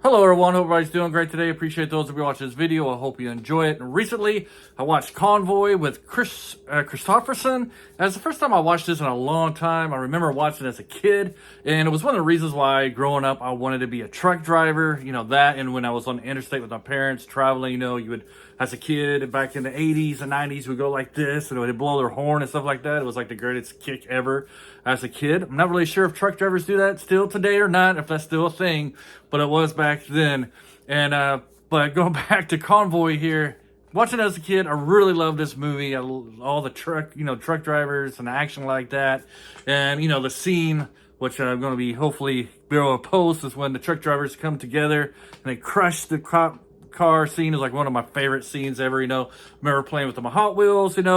Hello everyone, hope everybody's doing great today. Appreciate those of you watching this video. I hope you enjoy it. And recently, I watched Convoy with Kristofferson. That's the first time I watched this in a long time. I remember watching it as a kid, and it was one of the reasons why growing up I wanted to be a truck driver. You know, that, and when I was on the interstate with my parents traveling, you know, you would, as a kid, back in the 80s and 90s, we'd go like this, and they'd blow their horn and stuff like that. It was like the greatest kick ever as a kid. I'm not really sure if truck drivers do that still today or not, if that's still a thing, but it was back then. And but going back to Convoy here, watching it as a kid, I really loved this movie. All the truck drivers and action like that, and the scene, which I'm going to be hopefully be able to post, is when the truck drivers come together and they crush the car scene. Is like one of my favorite scenes ever. Remember playing with my Hot Wheels, and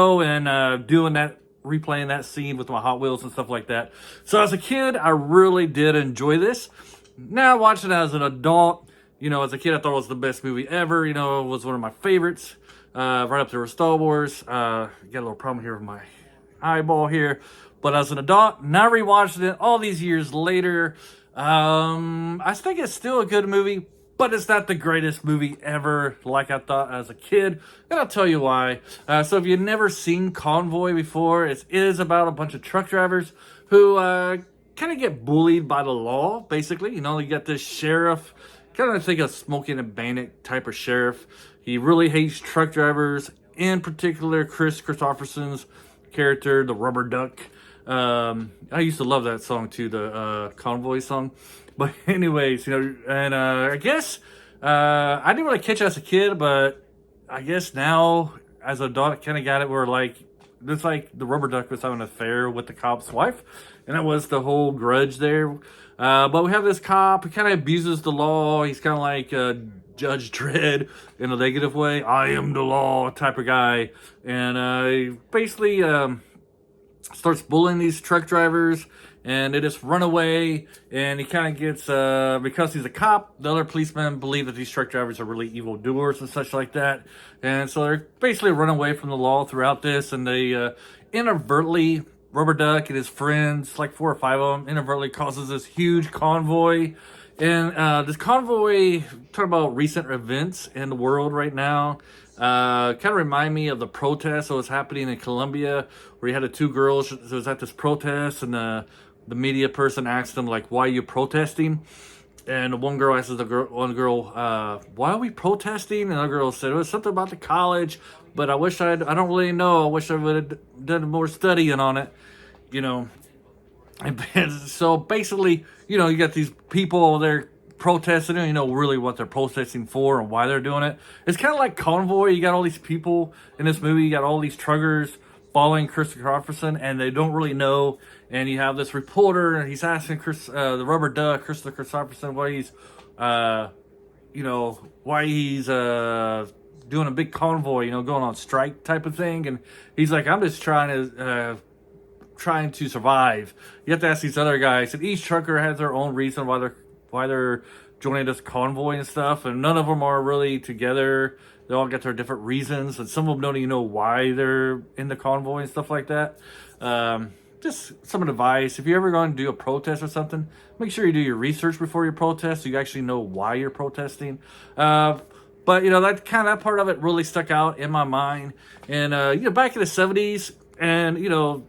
replaying that scene with my Hot Wheels and stuff like that. So as a kid, I really did enjoy this. Now watching it as an adult, as a kid, I thought it was the best movie ever. It was one of my favorites, right up there with Star Wars. Got a little problem here with my eyeball here. But as an adult, now rewatching it all these years later, I think it's still a good movie, but it's not the greatest movie ever like I thought as a kid. And I'll tell you why. So if you've never seen Convoy before, it is about a bunch of truck drivers who kind of get bullied by the law, basically. You got this sheriff, kind of think of Smokey and the Bandit type of sheriff. He really hates truck drivers, in particular Kristofferson's character, the Rubber Duck. I used to love that song too, the Convoy song. But anyways, and I guess I didn't really catch it as a kid, but I guess now as an adult, I kind of got it where it's like the Rubber Duck was having an affair with the cop's wife, and that was the whole grudge there. But we have this cop who kind of abuses the law. He's kind of like Judge Dredd in a negative way. I am the law type of guy. And he basically starts bullying these truck drivers, and they just run away. And he kind of gets, because he's a cop, the other policemen believe that these truck drivers are really evil doers and such like that. And so they're basically running away from the law throughout this, and they inadvertently, Rubber Duck and his friends, like 4 or 5 of them, inadvertently causes this huge convoy. And this convoy, talking about recent events in the world right now, kind of remind me of the protest that was happening in Colombia, where you had the 2 girls that was at this protest, and the media person asked them, like, why are you protesting? And the one girl asks one girl, why are we protesting? And the other girl said, it was something about the college, but I don't really know. I wish I would have done more studying on it, And so basically, you got these people, they're protesting, really what they're protesting for and why they're doing it. It's kind of like Convoy. You got all these people in this movie. You got all these truckers following Kristofferson, and they don't really know. And you have this reporter, and he's asking the Rubber Duck, Kristofferson, why he's doing a big convoy, going on strike type of thing. And he's like, I'm just trying to survive. You have to ask these other guys, and each trucker has their own reason why they're joining this convoy and stuff, and none of them are really together. They all got their different reasons, and some of them don't even know why they're in the convoy and stuff like that. Just some advice: if you're ever going to do a protest or something, make sure you do your research before you protest, so you actually know why you're protesting. But that part of it really stuck out in my mind. And back in the 70s, and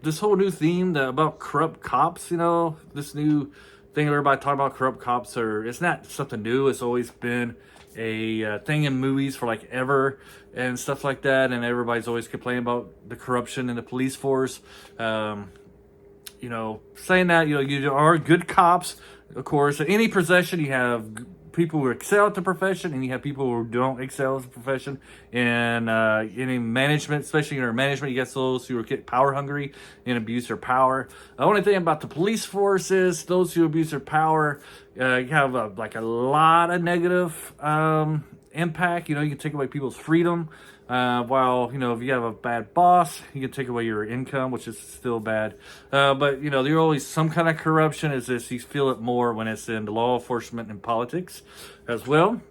this whole new theme about corrupt cops, this new thing everybody talking about corrupt cops, it's not something new. It's always been a thing in movies for like ever and stuff like that, and everybody's always complaining about the corruption in the police force. Saying that you are good cops, of course. In any profession, you have people who excel at the profession, and you have people who don't excel at the profession. And in management, especially in our management, you get those who get power hungry and abuse their power. The only thing about the police force is those who abuse their power, you have a lot of negative impact. You can take away people's freedom. While, if you have a bad boss, you can take away your income, which is still bad. But, there's always some kind of corruption. Is this, you feel it more when it's in the law enforcement and politics as well.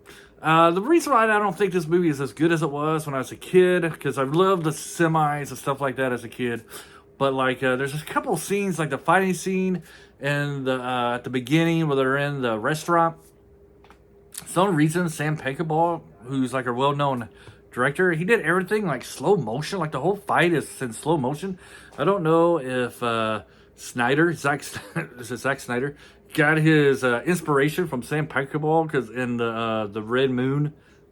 The reason why I don't think this movie is as good as it was when I was a kid, because I loved the semis and stuff like that as a kid. But, there's a couple of scenes, like the fighting scene and at the beginning where they're in the restaurant. some reason, Sam Peckinpah, who's like a well-known director, he did everything like slow motion. Like the whole fight is in slow motion. I don't know if Zack Snyder got his inspiration from Sam Peckinpah, because in the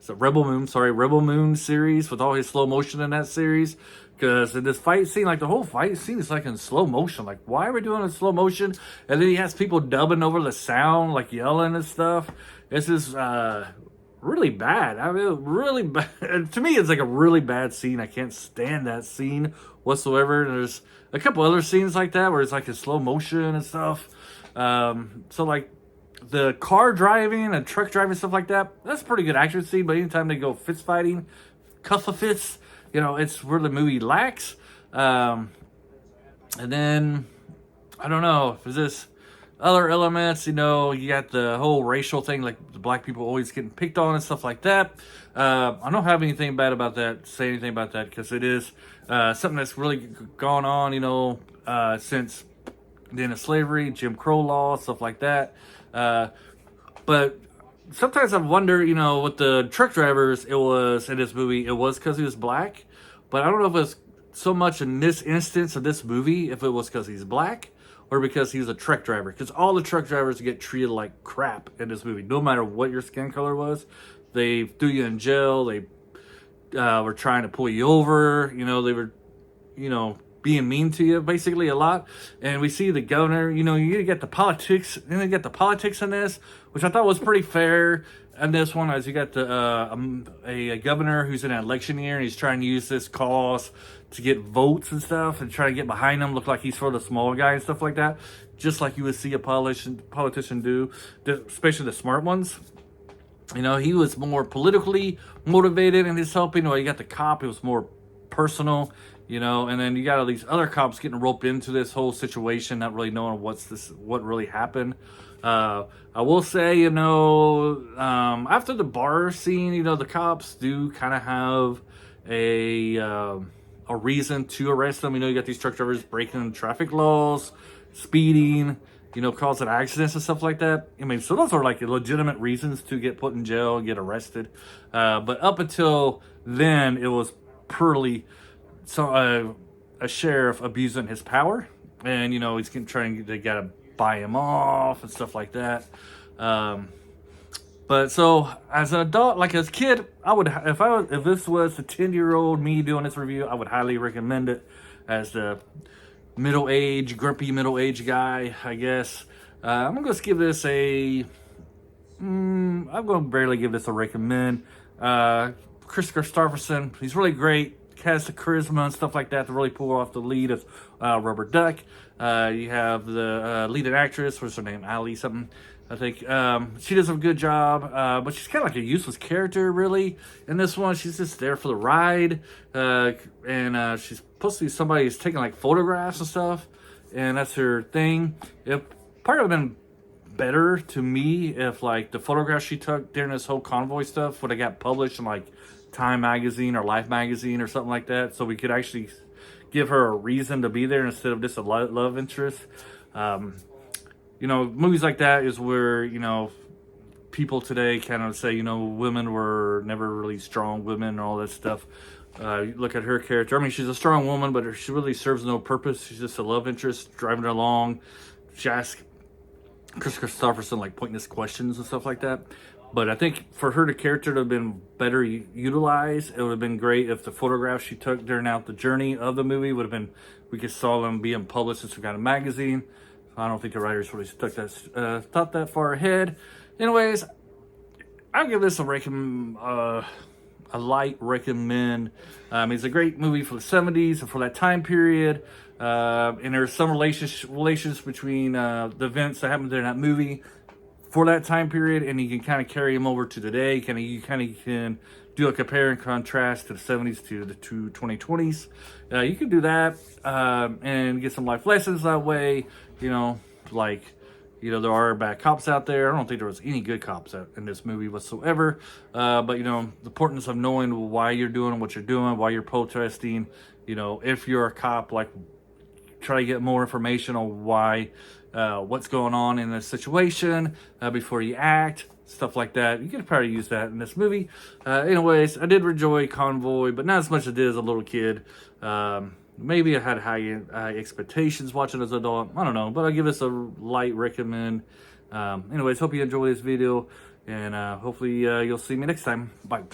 Rebel Moon series, with all his slow motion in that series. Because in this fight scene, like the whole fight scene is like in slow motion. Like, why are we doing it in slow motion? And then he has people dubbing over the sound, like yelling and stuff. It's just really bad. I mean, really bad. To me, it's like a really bad scene. I can't stand that scene whatsoever. And there's a couple other scenes like that where it's like in slow motion and stuff. So like the car driving and truck driving, stuff like that, that's a pretty good action scene. But anytime they go fist fighting, cuff of fists, you know, it's where the movie lacks. And then, I don't know, if there's this other elements, you know, you got the whole racial thing, like the black people always getting picked on and stuff like that. I don't have anything bad about that, say anything about that, because it is something that's really gone on, you know, since the end of slavery, Jim Crow law, stuff like that. But sometimes I wonder, you know, with the truck drivers, it was in this movie, it was because he was black. But I don't know if it's so much in this instance of this movie, if it was because he's black or because he's a truck driver. Because all the truck drivers get treated like crap in this movie, no matter what your skin color was. They threw you in jail. They were trying to pull you over. You know, they were, you know, being mean to you basically a lot. And we see the governor, you know, you get the politics, and they get the politics in this, which I thought was pretty fair. And this one, as you got the a governor who's in an election year, and he's trying to use this cause to get votes and stuff, and try to get behind him, look like he's for the small guy and stuff like that, just like you would see a politician do, especially the smart ones. You know, he was more politically motivated in his helping. While you got the cop, it was more personal. You know, and then you got all these other cops getting roped into this whole situation, not really knowing what really happened. I will say, you know, after the bar scene, you know, the cops do kind of have a reason to arrest them. You know, you got these truck drivers breaking traffic laws, speeding, you know, causing accidents and stuff like that. I mean, so those are like legitimate reasons to get put in jail and get arrested. But up until then, it was purely a sheriff abusing his power, and you know, he's they gotta buy him off and stuff like that. But so as an adult, like as a kid, I would, if this was a 10-year-old me doing this review, I would highly recommend it. As the grumpy middle-aged guy, I guess, I'm gonna give this I'm gonna barely give this a recommend. Kris Kristofferson, he's really great. Has the charisma and stuff like that to really pull off the lead of Rubber Duck. You have the leading actress, what's her name, Ali something, I think. She does a good job, but she's kind of like a useless character, really. In this one, she's just there for the ride, and she's supposed to be somebody who's taking like photographs and stuff, and that's her thing. It probably would have been better to me if like the photographs she took during this whole Convoy stuff would have got published in like Time magazine or Life magazine or something like that, so we could actually give her a reason to be there instead of just a love interest. You know, movies like that is where, you know, people today kind of say, you know, women were never really strong women and all that stuff. You look at her character. I mean, she's a strong woman, but she really serves no purpose. She's just a love interest driving her along. She asks Kris Kristofferson like pointless questions and stuff like that. But I think for her, the character to have been better utilized. It would have been great if the photographs she took during the journey of the movie would have been, we could saw them being published in some kind of magazine. I don't think the writers really thought that far ahead. Anyways, I'll give this a light recommend. It's a great movie for the 70s and for that time period. And there's some relations between the events that happened during that movie for that time period, and you can kind of carry them over to today. You kind of can do a compare and contrast to the 70s to the 2020s. You can do that and get some life lessons that way. You know, like, you know, there are bad cops out there. I don't think there was any good cops in this movie whatsoever. But, you know, the importance of knowing why you're doing what you're doing, why you're protesting. You know, if you're a cop, like, try to get more information on why, what's going on in the situation before you act. stuff like that. You could probably use that in this movie. Anyways, I did enjoy Convoy, but not as much as I did as a little kid. Maybe I had high expectations watching as an adult. I don't know, but I'll give this a light recommend. Anyways, hope you enjoy this video, and hopefully you'll see me next time. Bye.